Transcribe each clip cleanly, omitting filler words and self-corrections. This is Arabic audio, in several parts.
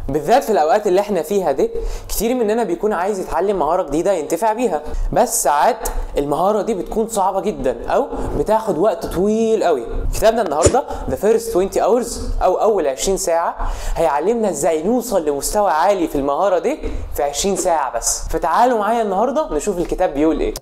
بالذات في الاوقات اللي احنا فيها دي كتير مننا بيكون عايز يتعلم مهارة جديدة ينتفع بيها، بس ساعات المهارة دي بتكون صعبة جدا او بتاخد وقت طويل قوي. كتابنا النهاردة The First 20 Hours او اول 20 ساعة هيعلمنا ازاي نوصل لمستوى عالي في المهارة دي في 20 ساعة بس. فتعالوا معايا النهاردة نشوف الكتاب بيقول ايه.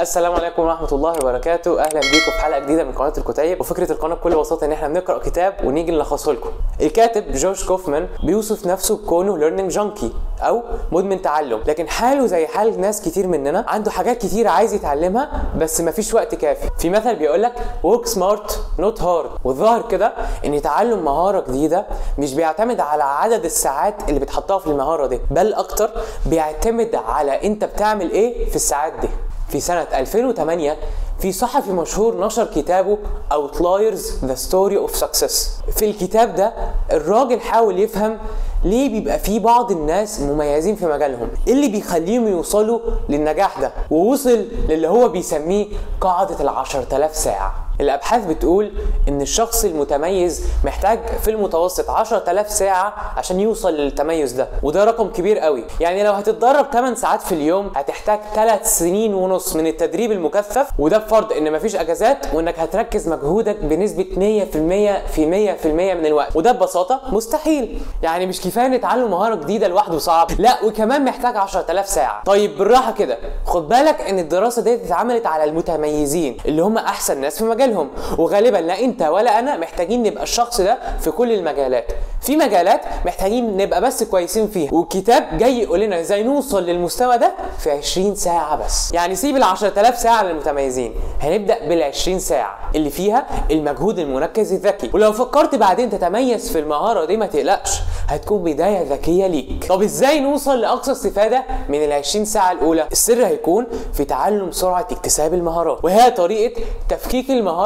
السلام عليكم ورحمة الله وبركاته. اهلا بيكم في حلقة جديدة من قناة الكتيب. وفكرة القناة بكل بساطة ان احنا بنقرأ كتاب ونيجي نلخصه لكم. الكاتب جورج كوفمان بيوصف نفسه بكونه ليرنينج جانكي او مدمن تعلم، لكن حاله زي حال ناس كتير مننا عنده حاجات كتير عايز يتعلمها بس مفيش وقت كافي. في مثل بيقولك work smart not hard، والظاهر كده ان تعلم مهارة جديدة مش بيعتمد على عدد الساعات اللي بتحطها في المهارة دي، بل اكتر بيعتمد على انت بتعمل ايه في الساعات دي. في سنة 2008 في صحفي مشهور نشر كتابه Outliers The Story of Success. في الكتاب ده الراجل حاول يفهم ليه بيبقى في بعض الناس مميزين في مجالهم، اللي بيخليهم يوصلوا للنجاح ده، ووصل للي هو بيسميه قاعدة 10,000 ساعة. الأبحاث بتقول إن الشخص المتميز محتاج في المتوسط 10,000 ساعة عشان يوصل للتميز ده، وده رقم كبير قوي. يعني لو هتتدرب 8 ساعات في اليوم هتحتاج 3 سنين ونص من التدريب المكثف، وده بفرض إن مفيش أجازات وإنك هتركز مجهودك بنسبة 100% في 100% من الوقت، وده ببساطة مستحيل. يعني مش كفاية نتعلم مهارة جديدة لوحده صعب، لا وكمان محتاج 10,000 ساعة. طيب بالراحة كده، خد بالك إن الدراسة دي اتعملت على المتميزين اللي هم أحسن ناس في مجالهم، وغالبا لا انت ولا انا محتاجين نبقى الشخص ده في كل المجالات. في مجالات محتاجين نبقى بس كويسين فيها، والكتاب جاي يقول لنا ازاي نوصل للمستوى ده في 20 ساعة بس. يعني سيب 10,000 ساعة للمتميزين، هنبدأ بال20 ساعة اللي فيها المجهود المركز الذكي. ولو فكرت بعدين تتميز في المهارة دي ما تقلقش، هتكون بداية ذكية ليك. طب ازاي نوصل لأقصى استفادة من ال20 ساعة الأولى؟ السر هيكون في تعلم سرعة اكتساب المهارات، وهي طريقة تفكيك المهارة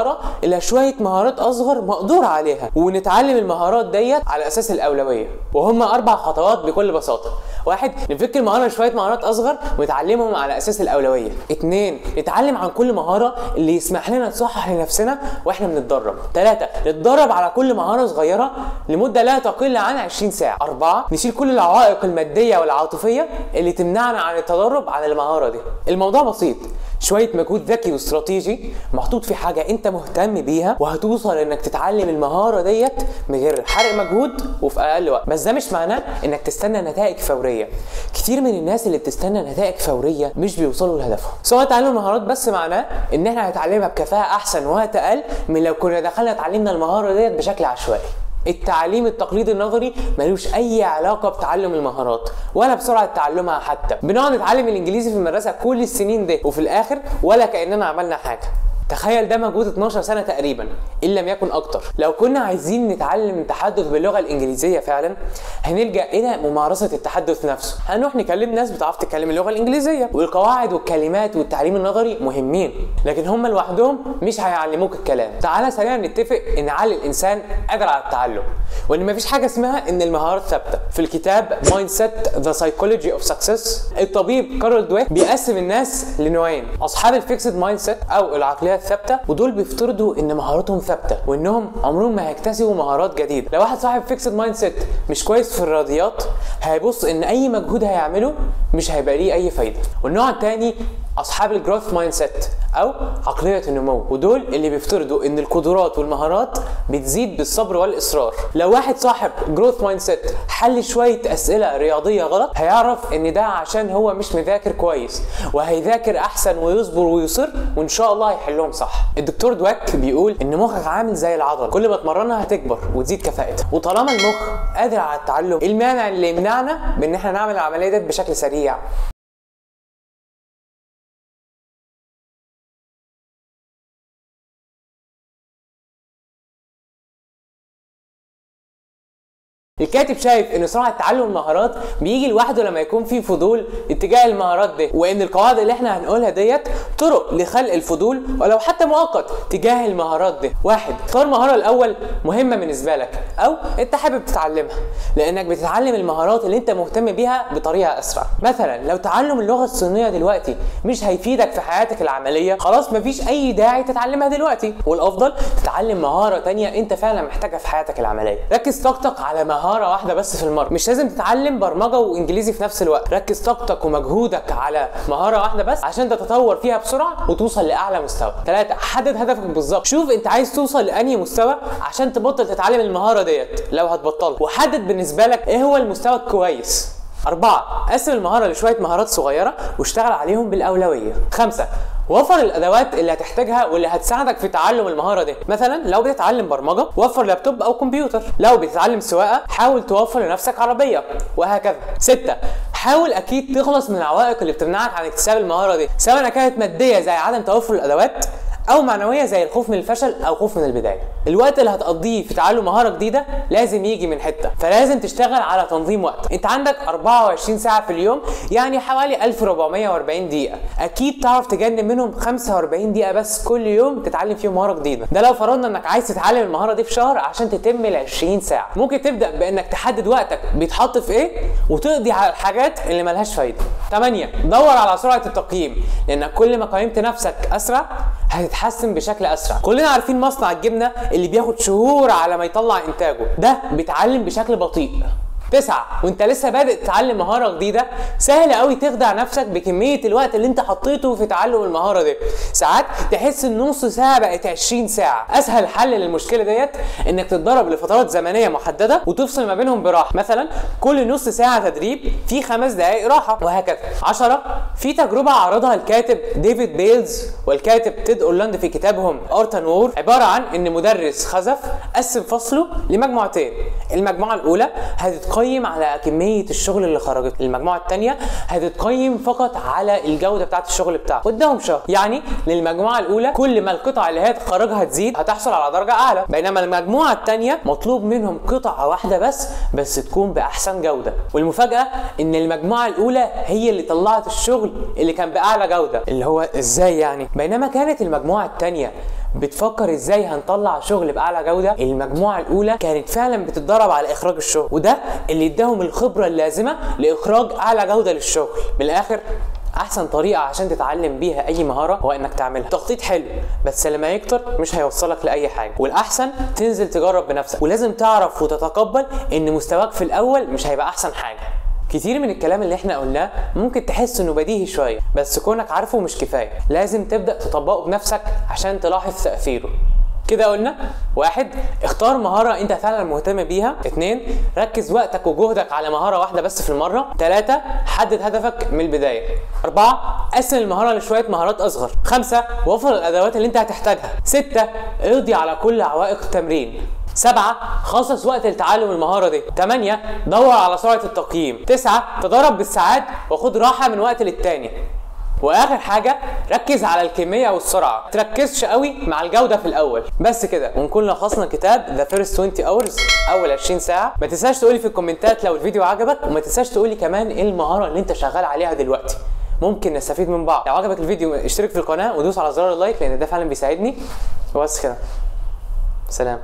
إلى شوية مهارات أصغر مقدور عليها، ونتعلم المهارات ديت على أساس الأولوية. وهم 4 خطوات بكل بساطة. 1. نفك المهارة لشوية مهارات أصغر ونتعلمهم على أساس الأولوية. 2. نتعلم عن كل مهارة اللي يسمح لنا نصحح لنفسنا وإحنا بنتدرب. 3. نتدرب على كل مهارة صغيرة لمدة لا تقل عن 20 ساعة. 4. نشيل كل العوائق المادية والعاطفية اللي تمنعنا عن التدرب على المهارة دي. الموضوع بسيط، شوية مجهود ذكي واستراتيجي محطوط في حاجة انت مهتم بيها، وهتوصل انك تتعلم المهارة ديت من غير حرق مجهود وفي اقل وقت. بس ده مش معناه انك تستنى نتائج فورية. كتير من الناس اللي بتستنى نتائج فورية مش بيوصلوا لهدفهم. سواء تعلم المهارات بس معناه ان احنا هنتعلمها بكفاءة احسن وقت اقل من لو كنا دخلنا اتعلمنا المهارة ديت بشكل عشوائي. التعليم التقليدي النظري ملوش اي علاقه بتعلم المهارات ولا بسرعه تعلمها. حتى بنقعد نتعلم الانجليزي في المدرسه كل السنين دي وفي الاخر ولا كاننا عملنا حاجه. تخيل ده مجهود 12 سنة تقريبا إن لم يكن أكتر. لو كنا عايزين نتعلم التحدث باللغة الإنجليزية فعلا هنلجأ إلى ممارسة التحدث نفسه. هنروح نكلم ناس بتعرف تتكلم اللغة الإنجليزية، والقواعد والكلمات والتعليم النظري مهمين، لكن هم لوحدهم مش هيعلموك الكلام. تعالى سريعا نتفق إن عقل الإنسان قادر على التعلم، وإن مفيش حاجة اسمها إن المهارات ثابتة. في الكتاب Mindset The Psychology of Success الطبيب كارل دويك بيقسم الناس لنوعين: أصحاب الفيكسد مايند سيت أو العقلية ثابته، ودول بيفترضوا ان مهاراتهم ثابته وانهم عمرهم ما هيكتسبوا مهارات جديده. لو واحد صاحب فيكسد مايند سيت مش كويس في الرياضيات هيبص ان اي مجهود هيعمله مش هيبقى ليه اي فايده. والنوع الثاني اصحاب الجروث مايند سيت او عقليه النمو، ودول اللي بيفترضوا ان القدرات والمهارات بتزيد بالصبر والاصرار. لو واحد صاحب جروث مايند سيت حل شويه اسئله رياضيه غلط هيعرف ان ده عشان هو مش مذاكر كويس، وهيذاكر احسن ويصبر ويصر وان شاء الله هيحلهم صح. الدكتور دويك بيقول ان مخك عامل زي العضله، كل ما تمرنها هتكبر وتزيد كفاءتها. وطالما المخ قادر على التعلم، المانع اللي يمنعنا بان احنا نعمل العمليه دي بشكل سريع؟ الكاتب شايف ان سرعه تعلم المهارات بيجي لوحده لما يكون في فضول اتجاه المهارات دي، وان القواعد اللي احنا هنقولها ديت طرق لخلق الفضول ولو حتى مؤقت تجاه المهارات دي. واحد، اختار مهاره الاول مهمه بالنسبه لك او انت حابب تتعلمها، لانك بتتعلم المهارات اللي انت مهتم بيها بطريقه اسرع. مثلا لو تعلم اللغه الصينيه دلوقتي مش هيفيدك في حياتك العمليه، خلاص مفيش اي داعي تتعلمها دلوقتي، والافضل تتعلم مهاره تانية انت فعلا محتاجها في حياتك العمليه. ركز طاقتك على مهاره واحده بس في المره، مش لازم تتعلم برمجه وانجليزي في نفس الوقت. ركز طاقتك ومجهودك على مهاره واحده بس عشان تتطور فيها بسرعه وتوصل لاعلى مستوى. 3، حدد هدفك بالظبط، شوف انت عايز توصل لانهي مستوى عشان تبطل تتعلم المهاره ديت لو هتبطلها، وحدد بالنسبه لك ايه هو المستوى الكويس. 4، قسم المهاره لشويه مهارات صغيره واشتغل عليهم بالاولويه. 5، وفر الادوات اللي هتحتاجها واللي هتساعدك في تعلم المهاره دي. مثلا لو بتتعلم برمجه وفر لابتوب او كمبيوتر، لو بتتعلم سواقه حاول توفر لنفسك عربيه، وهكذا. 6، حاول اكيد تخلص من العوائق اللي بتمنعك عن اكتساب المهاره دي، سواء كانت ماديه زي عدم توفر الادوات او معنويه زي الخوف من الفشل او خوف من البدايه. الوقت اللي هتقضيه في تعلم مهاره جديده لازم يجي من حته، فلازم تشتغل على تنظيم وقت. انت عندك 24 ساعه في اليوم، يعني حوالي 1440 دقيقه، اكيد تعرف تجنب منهم 45 دقيقه بس كل يوم تتعلم فيهم مهاره جديده. ده لو فرضنا انك عايز تتعلم المهاره دي في شهر عشان تتم ال 20 ساعه. ممكن تبدا بانك تحدد وقتك بيتحط في ايه وتقضي على الحاجات اللي ملهاش فايده. 8، دور على سرعه التقييم، لانك كل ما قيمت نفسك اسرع هتتحسن بشكل اسرع. كلنا عارفين مصنع الجبنه اللي بياخد شهور على ما يطلع انتاجه، ده بيتعلم بشكل بطيء. 9، وانت لسه بادئ تتعلم مهاره جديده سهل قوي تخدع نفسك بكميه الوقت اللي انت حطيته في تعلم المهاره دي. ساعات تحس ان نص ساعه بقت 20 ساعه. اسهل حل للمشكله ديت انك تتدرب لفترات زمنيه محدده وتفصل ما بينهم براحه، مثلا كل نص ساعه تدريب في 5 دقائق راحه، وهكذا. 10، في تجربه عرضها الكاتب ديفيد بيلز والكاتب تيد اورلاند في كتابهم ارت اند وور، عباره عن ان مدرس خزف قسم فصله لمجموعتين. المجموعه الاولى هتتقيم على كميه الشغل اللي خرجت، المجموعه الثانيه هتتقيم فقط على الجوده بتاعه الشغل بتاعه. قدامهم شهر، يعني للمجموعه الاولى كل ما القطع اللي هي تخرجها تزيد هتحصل على درجه اعلى، بينما المجموعه الثانيه مطلوب منهم قطعه واحده بس تكون باحسن جوده. والمفاجاه ان المجموعه الاولى هي اللي طلعت الشغل اللي كان باعلى جوده. اللي هو ازاي يعني؟ بينما كانت المجموعه الثانيه بتفكر ازاي هنطلع شغل باعلى جوده، المجموعه الاولى كانت فعلا بتتدرب على اخراج الشغل، وده اللي اداهم الخبره اللازمه لاخراج اعلى جوده للشغل. بالاخر احسن طريقه عشان تتعلم بيها اي مهاره هو انك تعملها. تخطيط حلو بس لما يكتر مش هيوصلك لاي حاجه، والاحسن تنزل تجرب بنفسك، ولازم تعرف وتتقبل ان مستواك في الاول مش هيبقى احسن حاجه. كتير من الكلام اللي احنا قلناه ممكن تحس انه بديهي شويه، بس كونك عارفه مش كفايه، لازم تبدا تطبقه بنفسك عشان تلاحظ تاثيره. كده قلنا: 1، اختار مهارة انت فعلا مهتم بيها. 2، ركز وقتك وجهدك على مهارة واحدة بس في المرة. 3، حدد هدفك من البداية. 4، قسم المهارة لشوية مهارات اصغر. 5، وفر الادوات اللي انت هتحتاجها. 6، اقضي على كل عوائق التمرين. 7، خصص وقت لتعلم المهارة دي. 8، دور على سرعة التقييم. 9، تدرب بالساعات وخد راحة من وقت للتاني. واخر حاجه ركز على الكميه والسرعه، تركزش قوي مع الجوده في الاول. بس كده ونكون لخصنا كتاب The First 20 Hours، اول 20 ساعه. ما تنساش تقولي في الكومنتات لو الفيديو عجبك، وما تنساش تقولي كمان ايه المهاره اللي انت شغال عليها دلوقتي، ممكن نستفيد من بعض. لو عجبك الفيديو اشترك في القناه ودوس على زرار اللايك لان ده فعلا بيساعدني. وبس كده، سلام.